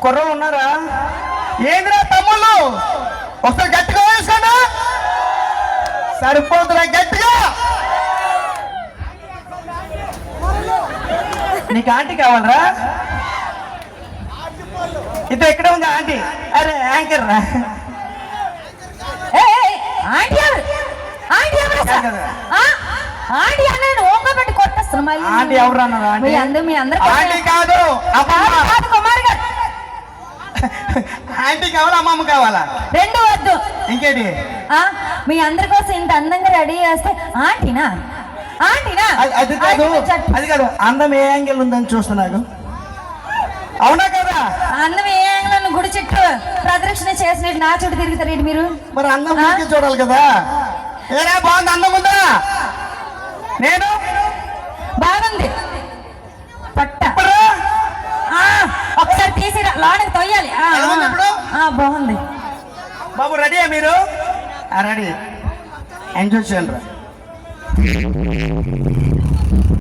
కుర్రలు ఉన్నారా? ఏందిరా తమ్ముళ్ళు, ఒకసారి గట్టిగా వేసుకోండి. సరిపోతున్నా గట్టిగా. నీకు ఆంటీ కావాలరా? ఇది ఎక్కడ ఉంది ఆంటీ? అరే యాంకర్ రా. ఆంటీ అన్నాను ఓంగబెట్టి కొట్టేస్తున్నా. ఆంటీ ఎవరు అన్నారా? మీ అందరు ఆంటీ కాదు, కుమార్ గారు. ఆంటీ కావాలా అమ్మమ్మ కావాలా? రెండు వద్దు. ఇంకేంటి? మీ అందరి కోసం ఇంత అందంగా రెడీ చేస్తే ఆంటీనా? అది కాదు, అది కాదు. అందం ఏ యాంగిల్ ఉందని చూస్తున్నాను. అవునా కదా? అందం ఏ యాంగిల్? గుడి చుట్టూ ప్రదక్షిణ చేసినట్టు నా చుట్టూ తిరుగుతారు మీరు. మరి అందం చూడాలి కదా. ఏనా బాగుంది, అందం ఉందా? నేను బాగుంది. పట్ట ఒకసారి తీసి లోనికి తొయ్యాలి. బాగుంది బాబు. రెడీయా మీరు? రెడీ. ఎంజాయ్ చేయండి.